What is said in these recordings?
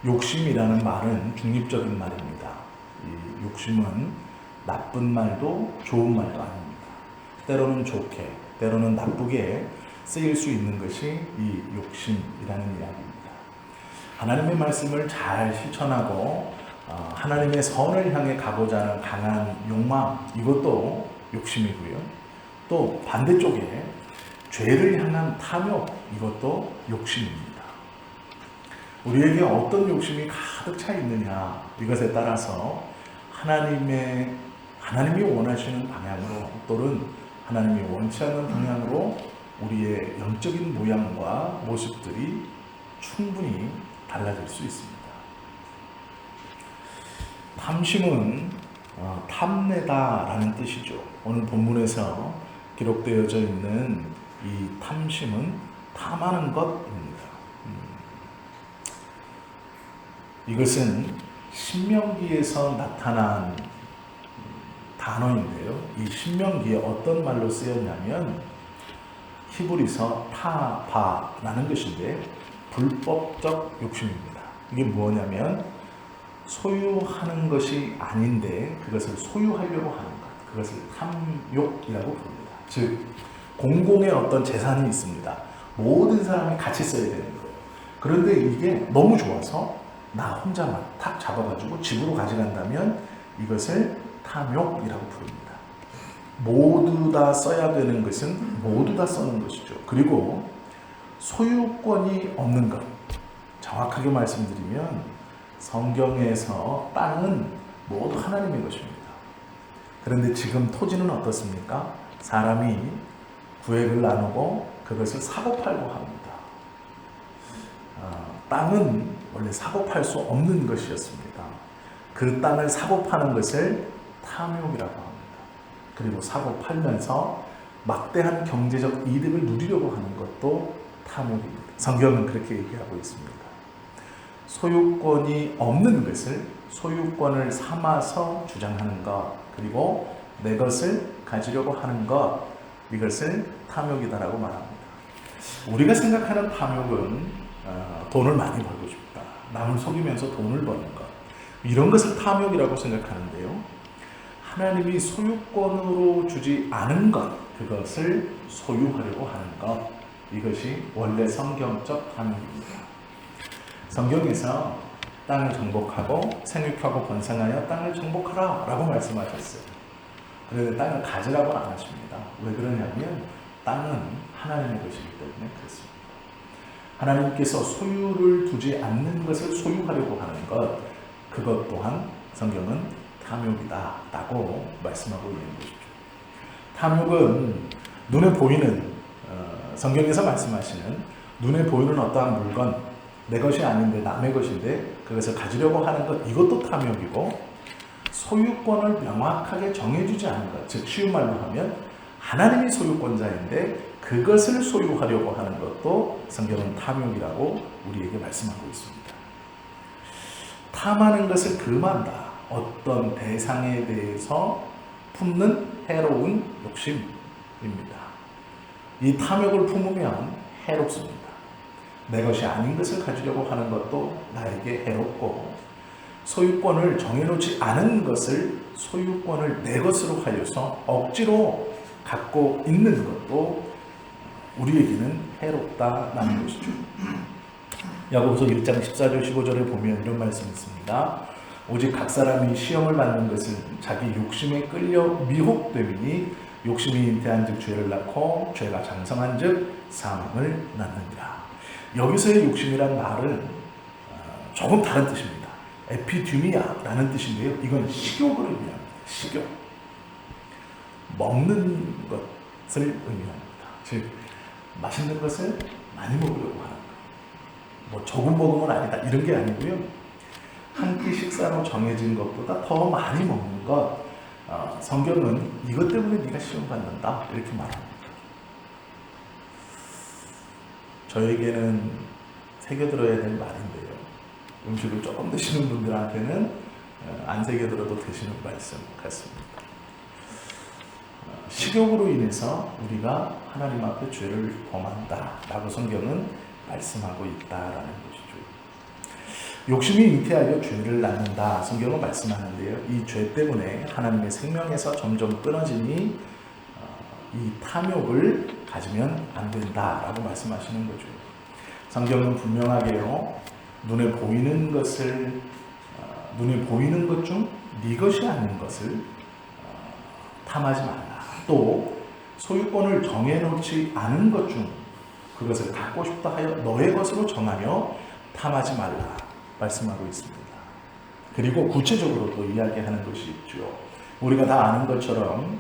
욕심이라는 말은 중립적인 말입니다. 이 욕심은 나쁜 말도 좋은 말도 아닙니다. 때로는 좋게, 때로는 나쁘게 쓰일 수 있는 것이 이 욕심이라는 이야기입니다. 하나님의 말씀을 잘 실천하고 하나님의 선을 향해 가고자 하는 강한 욕망, 이것도 욕심이고요. 또 반대쪽에 죄를 향한 탐욕, 이것도 욕심입니다. 우리에게 어떤 욕심이 가득 차 있느냐, 이것에 따라서 하나님이 원하시는 방향으로 또는 하나님이 원치 않는 방향으로 우리의 영적인 모양과 모습들이 충분히 달라질 수 있습니다. 탐심은 탐내다라는 뜻이죠. 오늘 본문에서 기록되어져 있는 이 탐심은 탐하는 것입니다. 이것은 신명기에서 나타난 단어인데요. 이 신명기에 어떤 말로 쓰였냐면 히브리서 타바라는 것인데 불법적 욕심입니다. 이게 뭐냐면 소유하는 것이 아닌데 그것을 소유하려고 하는 것, 그것을 탐욕이라고 부릅니다. 즉 공공의 어떤 재산이 있습니다. 모든 사람이 같이 써야 되는 거예요. 그런데 이게 너무 좋아서 나 혼자만 탁 잡아가지고 집으로 가져간다면 이것을 탐욕이라고 부릅니다. 모두 다 써야 되는 것은 모두 다 쓰는 것이죠. 그리고 소유권이 없는 것, 정확하게 말씀드리면 성경에서 땅은 모두 하나님의 것입니다. 그런데 지금 토지는 어떻습니까? 사람이 구획을 나누고 그것을 사고팔고 합니다. 땅은 원래 사고팔 수 없는 것이었습니다. 그 땅을 사고파는 것을 탐욕이라고 합니다. 그리고 사고팔면서 막대한 경제적 이득을 누리려고 하는 것도 탐욕입니다. 성경은 그렇게 얘기하고 있습니다. 소유권이 없는 것을 소유권을 삼아서 주장하는 것, 그리고 내 것을 가지려고 하는 것, 이것을 탐욕이다라고 말합니다. 우리가 생각하는 탐욕은 돈을 많이 벌고 싶다, 남을 속이면서 돈을 버는 것, 이런 것을 탐욕이라고 생각하는데요. 하나님이 소유권으로 주지 않은 것, 그것을 소유하려고 하는 것, 이것이 원래 성경적 탐욕입니다. 성경에서 땅을 정복하고 생육하고 번성하여 땅을 정복하라 라고 말씀하셨어요. 그런데 땅을 가지라고는 안 하십니다. 왜 그러냐면 땅은 하나님의 것이기 때문에 그렇습니다. 하나님께서 소유를 두지 않는 것을 소유하려고 하는 것, 그것 또한 성경은 탐욕이다 라고 말씀하고 있는 것이죠. 탐욕은 눈에 보이는, 성경에서 말씀하시는 눈에 보이는 어떠한 물건, 내 것이 아닌데 남의 것인데 그것을 가지려고 하는 것, 이것도 탐욕이고, 소유권을 명확하게 정해주지 않은 것, 즉 쉬운 말로 하면 하나님이 소유권자인데 그것을 소유하려고 하는 것도 성경은 탐욕이라고 우리에게 말씀하고 있습니다. 탐하는 것을 금한다, 어떤 대상에 대해서 품는 해로운 욕심입니다. 이 탐욕을 품으면 해롭습니다. 내 것이 아닌 것을 가지려고 하는 것도 나에게 해롭고, 소유권을 정해놓지 않은 것을 소유권을 내 것으로 하여서 억지로 갖고 있는 것도 우리에게는 해롭다라는 것이죠. 야고보서 1장 14절 15절에 보면 이런 말씀이 있습니다. 오직 각 사람이 시험을 받는 것은 자기 욕심에 끌려 미혹됨이니 욕심이 잉태한 즉 죄를 낳고 죄가 장성한 즉 사망을 낳느니라. 여기서의 욕심이란 말은 조금 다른 뜻입니다. 에피듀미아라는 뜻인데요. 이건 식욕을 의미합니다. 식욕. 먹는 것을 의미합니다. 즉 맛있는 것을 많이 먹으려고 하는 것. 뭐 조금 먹으면 아니다, 이런 게 아니고요. 한 끼 식사로 정해진 것보다 더 많이 먹는 것. 성경은 이것 때문에 네가 시험 받는다 이렇게 말합니다. 저에게는 새겨들어야 될 말인데요. 음식을 조금 드시는 분들한테는 안 새겨들어도 되시는 말씀 같습니다. 식욕으로 인해서 우리가 하나님 앞에 죄를 범한다 라고 성경은 말씀하고 있다라는 것이죠. 욕심이 잉태하여 죄를 낳는다. 성경은 말씀하는데요. 이 죄 때문에 하나님의 생명에서 점점 끊어지니 이 탐욕을 가지면 안 된다라고 말씀하시는 거죠. 성경은 분명하게요. 눈에 보이는 것 중 네 것이 아닌 것을 탐하지 말라. 또 소유권을 정해놓지 않은 것 중 그것을 갖고 싶다 하여 너의 것으로 정하며 탐하지 말라 말씀하고 있습니다. 그리고 구체적으로 또 이야기하는 것이 있죠. 우리가 다 아는 것처럼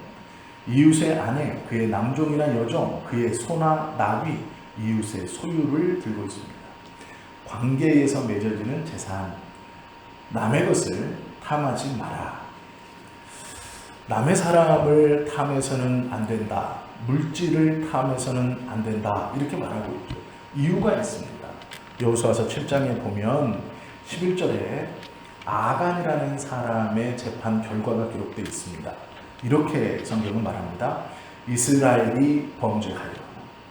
이웃의 아내, 그의 남종이나 여종, 그의 소나 나귀, 이웃의 소유를 들고 있습니다. 관계에서 맺어지는 재산, 남의 것을 탐하지 마라. 남의 사람을 탐해서는 안 된다. 물질을 탐해서는 안 된다. 이렇게 말하고 있죠. 이유가 있습니다. 여호수아서 7장에 보면 11절에 아간이라는 사람의 재판 결과가 기록되어 있습니다. 이렇게 성경은 말합니다. 이스라엘이 범죄하여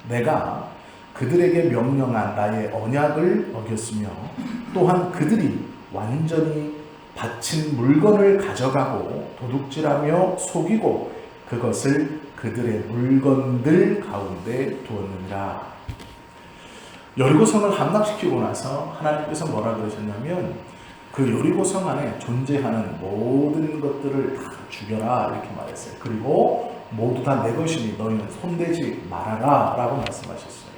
내가 그들에게 명령한 나의 언약을 어겼으며 또한 그들이 완전히 바친 물건을 가져가고 도둑질하며 속이고 그것을 그들의 물건들 가운데 두었느니라. 여리고성을 함락시키고 나서 하나님께서 뭐라 그러셨냐면 그 여리고성 안에 존재하는 모든 것들을 다 죽여라 이렇게 말했어요. 그리고 모두 다 내 것이니 너희는 손대지 말아라 라고 말씀하셨어요.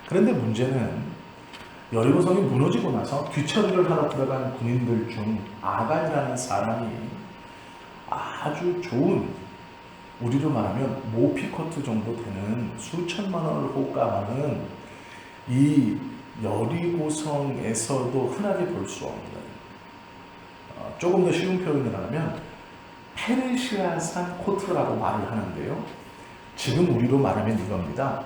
그런데 문제는 여리고성이 무너지고 나서 뒤처리를 하러 들어간 군인들 중 아간이라는 사람이 아주 좋은, 우리로 말하면 모피코트 정도 되는 수천만 원을 호가하는 이 여리고성에서도 흔하게 볼 수 없는, 조금 더 쉬운 표현을 하면 페르시아산 코트라고 말을 하는데요. 지금 우리로 말하면 이겁니다.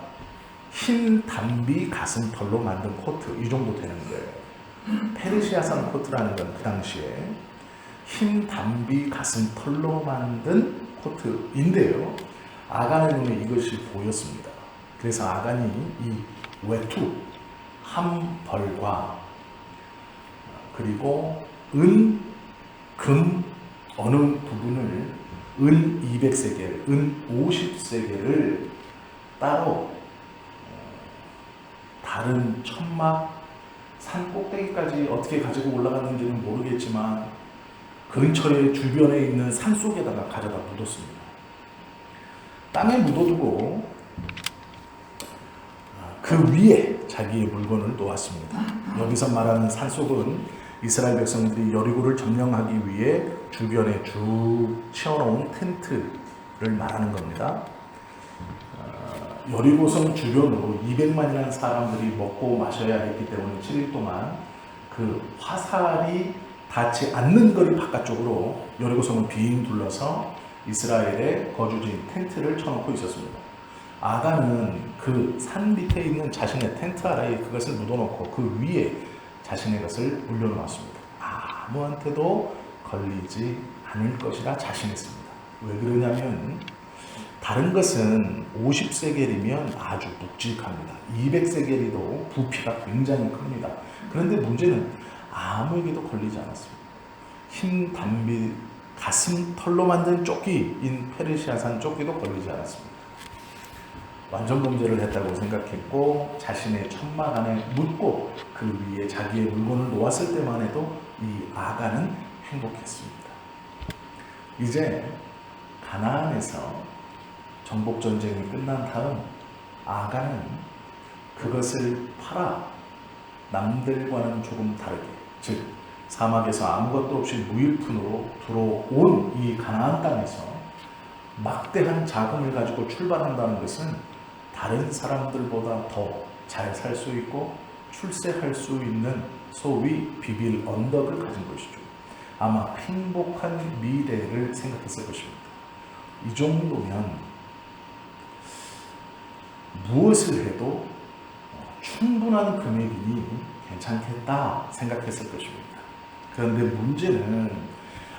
흰 담비 가슴털로 만든 코트, 이 정도 되는 거예요. 페르시아산 코트라는 건 그 당시에 흰 담비 가슴털로 만든 코트인데요. 아간의 눈에 이것이 보였습니다. 그래서 아간이 이 외투 한 벌과 그리고 은, 금 어느 부분을 은 200세겔, 은 50세겔을 따로 다른 천막 산 꼭대기까지 어떻게 가지고 올라갔는지는 모르겠지만 근처에 주변에 있는 산 속에다가 가져다 묻었습니다. 땅에 묻어두고 그 위에 자기의 물건을 놓았습니다. 여기서 말하는 산 속은 이스라엘 백성들이 여리고를 점령하기 위해 주변에 쭉 치워놓은 텐트를 말하는 겁니다. 여리고성 주변으로 200만이라는 사람들이 먹고 마셔야 했기 때문에 7일 동안 그 화살이 닿지 않는 거리 바깥쪽으로 여리고성을 빙 둘러서 이스라엘의 거주지인 텐트를 쳐놓고 있었습니다. 아간은 그 산 밑에 있는 자신의 텐트 아래에 그것을 묻어놓고 그 위에 자신의 것을 올려놓았습니다. 아무한테도 걸리지 않을 것이라 자신했습니다. 왜 그러냐면 다른 것은 50세겔이면 아주 묵직합니다. 200세겔이도 부피가 굉장히 큽니다. 그런데 문제는 아무에게도 걸리지 않았습니다. 흰 담비 가슴털로 만든 조끼인 페르시아산 조끼도 걸리지 않았습니다. 완전 범죄를 했다고 생각했고 자신의 천막 안에 묻고 그 위에 자기의 물건을 놓았을 때만 해도 이 아간은 행복했습니다. 이제 가나안에서 정복전쟁이 끝난 다음 아간은 그것을 팔아 남들과는 조금 다르게, 즉 사막에서 아무것도 없이 무일푼으로 들어온 이 가나안 땅에서 막대한 자금을 가지고 출발한다는 것은 다른 사람들보다 더 잘 살 수 있고 출세할 수 있는 소위 비빌 언덕을 가진 것이죠. 아마 행복한 미래를 생각했을 것입니다. 이 정도면 무엇을 해도 충분한 금액이니 괜찮겠다 생각했을 것입니다. 그런데 문제는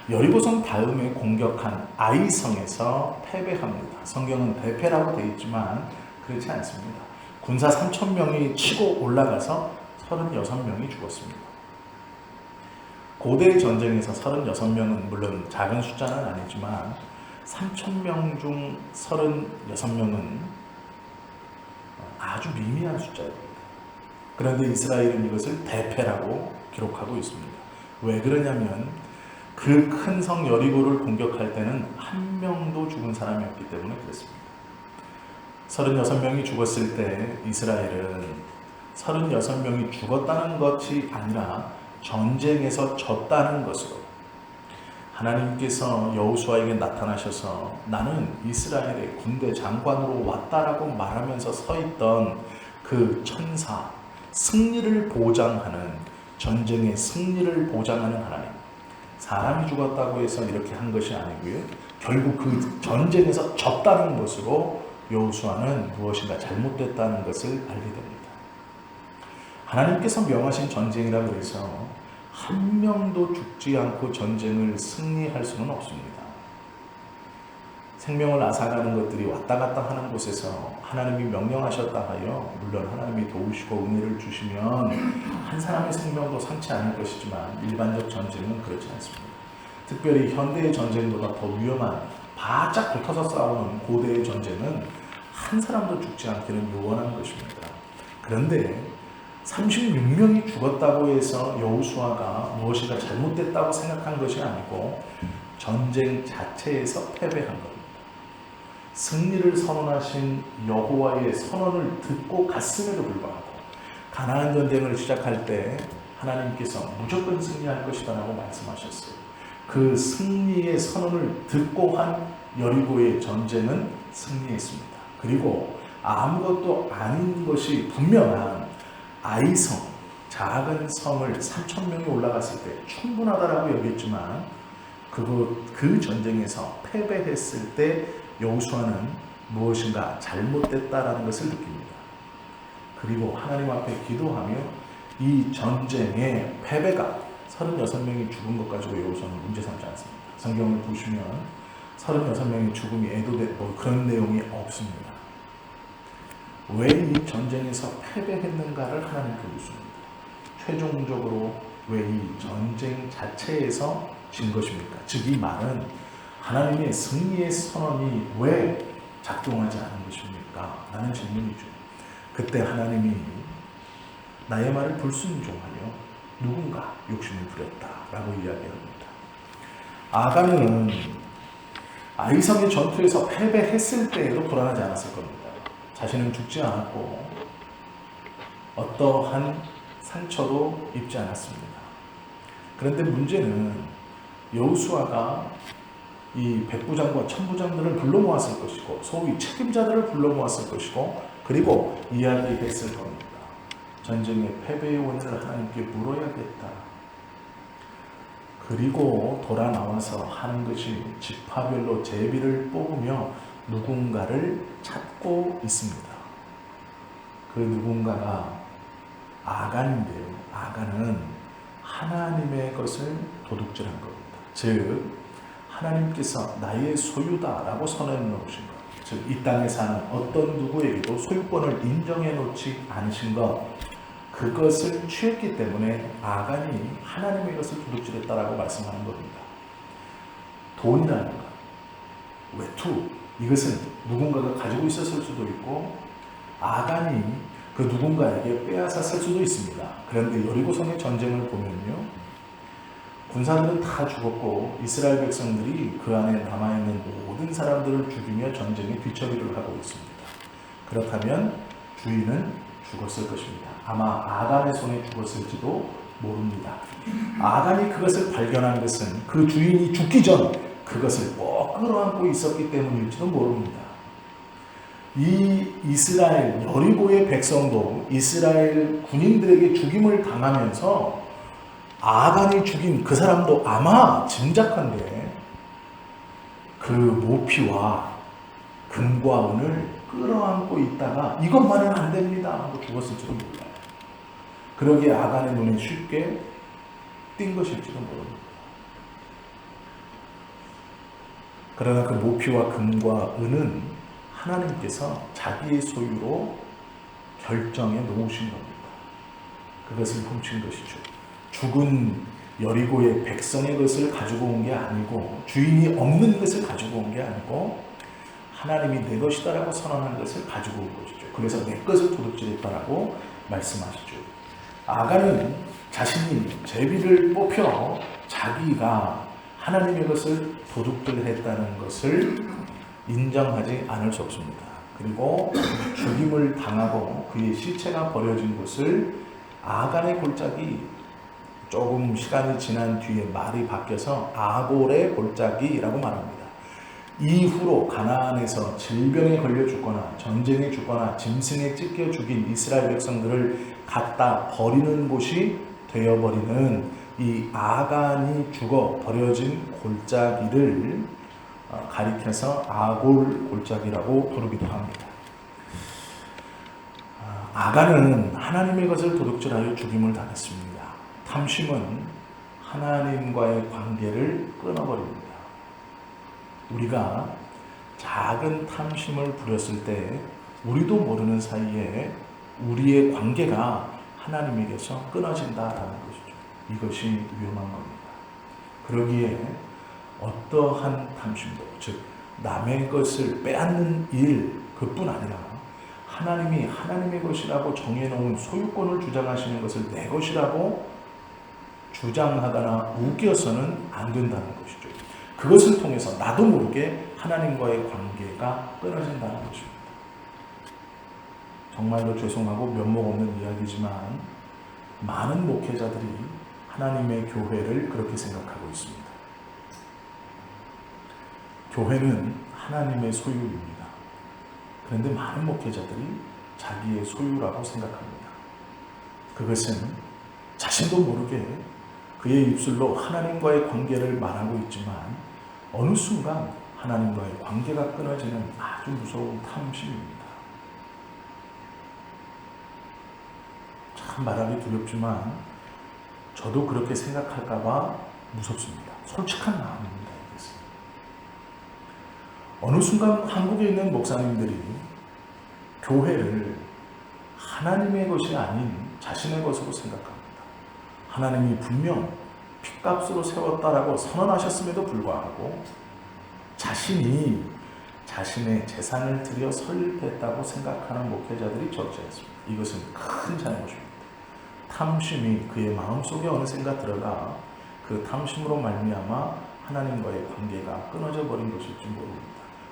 여리고성 다음에 공격한 아이성에서 패배합니다. 성경은 대패라고 되어 있지만 그렇지 않습니다. 군사 3,000명이 치고 올라가서 36명이 죽었습니다. 고대 전쟁에서 36명은 물론 작은 숫자는 아니지만 3,000명 중 36명은 아주 미미한 숫자입니다. 그런데 이스라엘은 이것을 대패라고 기록하고 있습니다. 왜 그러냐면 그 큰 성 여리고를 공격할 때는 한 명도 죽은 사람이 없기 때문에 그렇습니다. 36명이 죽었을 때 이스라엘은 36명이 죽었다는 것이 아니라 전쟁에서 졌다는 것으로 하나님께서 여호수아에게 나타나셔서 나는 이스라엘의 군대 장관으로 왔다라고 말하면서 서 있던 그 천사, 승리를 보장하는, 전쟁의 승리를 보장하는 하나님, 사람이 죽었다고 해서 이렇게 한 것이 아니고요, 결국 그 전쟁에서 졌다는 것으로 여호수아는 무엇인가 잘못됐다는 것을 알게 됩니다. 하나님께서 명하신 전쟁이라 그래서 한 명도 죽지 않고 전쟁을 승리할 수는 없습니다. 생명을 앗아가는 것들이 왔다 갔다 하는 곳에서 하나님이 명령하셨다 하여 물론 하나님이 도우시고 은혜를 주시면 한 사람의 생명도 상치 않을 것이지만 일반적 전쟁은 그렇지 않습니다. 특별히 현대의 전쟁보다 더 위험한 바짝 붙어서 싸우는 고대의 전쟁은 한 사람도 죽지 않기는 요원한 것입니다. 그런데 36명이 죽었다고 해서 여호수아가 무엇인가 잘못됐다고 생각한 것이 아니고 전쟁 자체에서 패배한 겁니다. 승리를 선언하신 여호와의 선언을 듣고 갔음에도 불구하고 가나안 전쟁을 시작할 때 하나님께서 무조건 승리할 것이다 라고 말씀하셨어요. 그 승리의 선언을 듣고 한 여리고의 전쟁은 승리했습니다. 그리고 아무것도 아닌 것이 분명한 아이성, 작은 성을 3,000명이 올라갔을 때 충분하다라고 여겼지만 그 전쟁에서 패배했을 때 여호수아는 무엇인가 잘못됐다라는 것을 느낍니다. 그리고 하나님 앞에 기도하며 이 전쟁의 패배가 36명이 죽은 것 가지고 여호수아는 문제 삼지 않습니다. 성경을 보시면 36명의 죽음이 애도된 그런 내용이 없습니다. 왜 이 전쟁에서 패배했는가를 하나님께 묻습니다. 최종적으로 왜 이 전쟁 자체에서 진 것입니까? 즉 이 말은 하나님의 승리의 선언이 왜 작동하지 않은 것입니까? 라는 질문이죠. 그때 하나님이 나의 말을 불순종하여 누군가 욕심을 부렸다라고 이야기합니다. 아간은 아이성의 전투에서 패배했을 때에도 불안하지 않았을 겁니다. 자신은 죽지 않았고 어떠한 상처도 입지 않았습니다. 그런데 문제는 여호수아가 이 백부장과 천부장들을 불러 모았을 것이고 소위 책임자들을 불러 모았을 것이고 그리고 이야기했을 겁니다. 전쟁의 패배의 원인을 하나님께 물어야겠다. 그리고 돌아 나와서 하는 것이 지파별로 제비를 뽑으며 누군가를 찾고 있습니다. 그 누군가가 아간인데요. 아간은 하나님의 것을 도둑질한 겁니다. 즉 하나님께서 나의 소유다라고 선언해 놓으신 것, 즉 이 땅에 사는 어떤 누구에게도 소유권을 인정해 놓지 않으신 것, 그것을 취했기 때문에 아간이 하나님의 것을 도둑질했다라고 말씀하는 겁니다. 돈이라는 것, 외투, 이것은 누군가가 가지고 있었을 수도 있고 아간이 그 누군가에게 빼앗았을 수도 있습니다. 그런데 여리고성의 전쟁을 보면요, 군사들은 다 죽었고 이스라엘 백성들이 그 안에 남아있는 모든 사람들을 죽이며 전쟁의 뒤처리를 하고 있습니다. 그렇다면 주인은 죽었을 것입니다. 아마 아간의 손에 죽었을지도 모릅니다. 아간이 그것을 발견한 것은 그 주인이 죽기 전 그것을 꼭 끌어안고 있었기 때문일지도 모릅니다. 이 이스라엘 여리고의 백성도 이스라엘 군인들에게 죽임을 당하면서 아간이 죽인 그 사람도 아마 짐작한데 그 모피와 금과 은을 끌어안고 있다가 이것만은 안 됩니다 하고 죽었을지도 몰라요. 그러기에 아간의 눈에 쉽게 띈 것일지도 모릅니다. 그러나 그 모피와 금과 은은 하나님께서 자기의 소유로 결정해 놓으신 겁니다. 그것을 훔친 것이죠. 죽은 여리고의 백성의 것을 가지고 온 게 아니고 주인이 없는 것을 가지고 온 게 아니고 하나님이 내 것이다라고 선언한 것을 가지고 온 것이죠. 그래서 내 것을 도둑질했다라고 말씀하시죠. 아간은 자신이 제비를 뽑혀 자기가 하나님의 것을 도둑질했다는 것을 인정하지 않을 수 없습니다. 그리고 죽임을 당하고 그의 시체가 버려진 곳을 아간의 골짜기, 조금 시간이 지난 뒤에 말이 바뀌어서 아골의 골짜기라고 말합니다. 이후로 가나안에서 질병에 걸려 죽거나 전쟁에 죽거나 짐승에 찢겨 죽인 이스라엘 백성들을 갖다 버리는 곳이 되어버리는 이 아간이 죽어 버려진 골짜기를 가리켜서 아골 골짜기라고 부르기도 합니다. 아간은 하나님의 것을 도둑질하여 죽임을 당했습니다. 탐심은 하나님과의 관계를 끊어버립니다. 우리가 작은 탐심을 부렸을 때 우리도 모르는 사이에 우리의 관계가 하나님에게서 끊어진다라는 것이죠. 이것이 위험한 겁니다. 그러기에 어떠한 탐심도, 즉 남의 것을 빼앗는 일 그뿐 아니라 하나님이 하나님의 것이라고 정해놓은 소유권을 주장하시는 것을 내 것이라고 주장하거나 우겨서는 안 된다는 것이죠. 그것을 통해서 나도 모르게 하나님과의 관계가 끊어진다는 것입니다. 정말로 죄송하고 면목 없는 이야기지만 많은 목회자들이 하나님의 교회를 그렇게 생각하고 있습니다. 교회는 하나님의 소유입니다. 그런데 많은 목회자들이 자기의 소유라고 생각합니다. 그것은 자신도 모르게 그의 입술로 하나님과의 관계를 말하고 있지만 어느 순간 하나님과의 관계가 끊어지는 아주 무서운 탐심입니다. 참 말하기 두렵지만 저도 그렇게 생각할까 봐 무섭습니다. 솔직한 마음입니다. 이것은. 어느 순간 한국에 있는 목사님들이 교회를 하나님의 것이 아닌 자신의 것으로 생각합니다. 하나님이 분명 핏값으로 세웠다라고 선언하셨음에도 불구하고 자신이 자신의 재산을 들여 설립했다고 생각하는 목회자들이 적지 않습니다. 이것은 큰 잘못입니다. 탐심이 그의 마음속에 어느샌가 들어가 그 탐심으로 말미암아 하나님과의 관계가 끊어져 버린 것일지 모릅니다.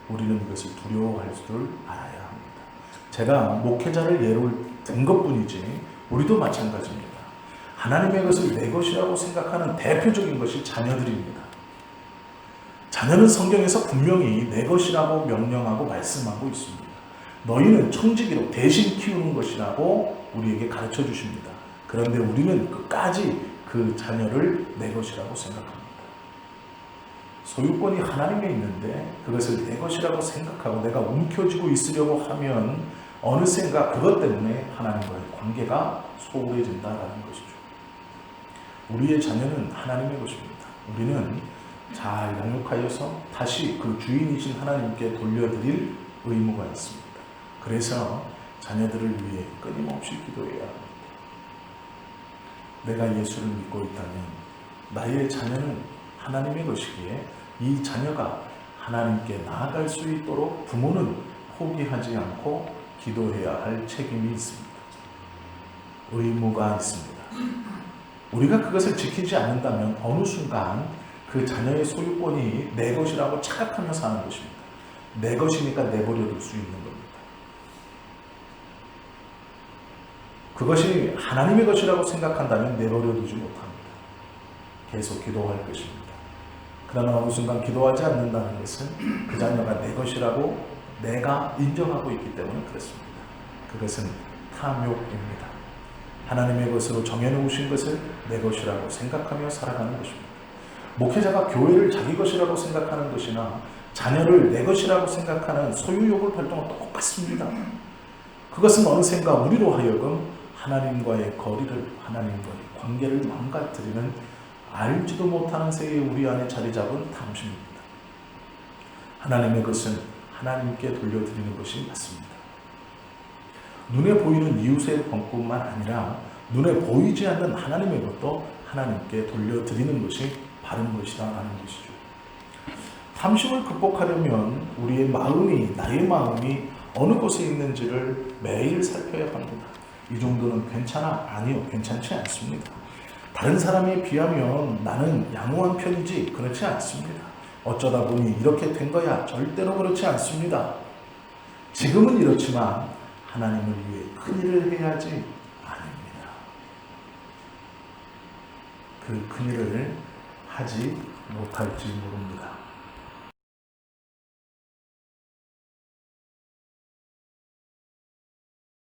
우리는 이것을 두려워할 줄 알아야 합니다. 제가 목회자를 예로 든 것뿐이지 우리도 마찬가지입니다. 하나님의 것을 내 것이라고 생각하는 대표적인 것이 자녀들입니다. 자녀는 성경에서 분명히 내 것이라고 명령하고 말씀하고 있습니다. 너희는 청지기로 대신 키우는 것이라고 우리에게 가르쳐 주십니다. 그런데 우리는 끝까지 그 자녀를 내 것이라고 생각합니다. 소유권이 하나님에 있는데 그것을 내 것이라고 생각하고 내가 움켜쥐고 있으려고 하면 어느샌가 그것 때문에 하나님과의 관계가 소홀해진다는 것이죠. 우리의 자녀는 하나님의 것입니다. 우리는 잘 양육하여서 다시 그 주인이신 하나님께 돌려드릴 의무가 있습니다. 그래서 자녀들을 위해 끊임없이 기도해야 합니다. 내가 예수를 믿고 있다면 나의 자녀는 하나님의 것이기에 이 자녀가 하나님께 나아갈 수 있도록 부모는 포기하지 않고 기도해야 할 책임이 있습니다. 의무가 있습니다. 우리가 그것을 지키지 않는다면 어느 순간 그 자녀의 소유권이 내 것이라고 착각하며 사는 것입니다. 내 것이니까 내버려둘 수 있는 겁니다. 그것이 하나님의 것이라고 생각한다면 내버려두지 못합니다. 계속 기도할 것입니다. 그러나 어느 순간 기도하지 않는다는 것은 그 자녀가 내 것이라고 내가 인정하고 있기 때문에 그렇습니다. 그것은 탐욕입니다. 하나님의 것으로 정해놓으신 것을 내 것이라고 생각하며 살아가는 것입니다. 목회자가 교회를 자기 것이라고 생각하는 것이나 자녀를 내 것이라고 생각하는 소유욕을 발동은 똑같습니다. 그것은 어느샌가 우리로 하여금 하나님과의 거리를, 하나님과의 관계를 망가뜨리는 알지도 못하는 새에 우리 안에 자리 잡은 탐심입니다. 하나님의 것은 하나님께 돌려드리는 것이 맞습니다. 눈에 보이는 이웃의 것뿐만 아니라 눈에 보이지 않는 하나님의 것도 하나님께 돌려드리는 것이 바른 것이다 라는 것이죠. 탐심을 극복하려면 우리의 마음이, 나의 마음이 어느 곳에 있는지를 매일 살펴야 합니다. 이 정도는 괜찮아? 아니요, 괜찮지 않습니다. 다른 사람에 비하면 나는 양호한 편이지, 그렇지 않습니다. 어쩌다 보니 이렇게 된 거야, 절대로 그렇지 않습니다. 지금은 이렇지만 하나님을 위해 큰일을 해야지 아닙니다. 그 큰일을 하지 못할지 모릅니다.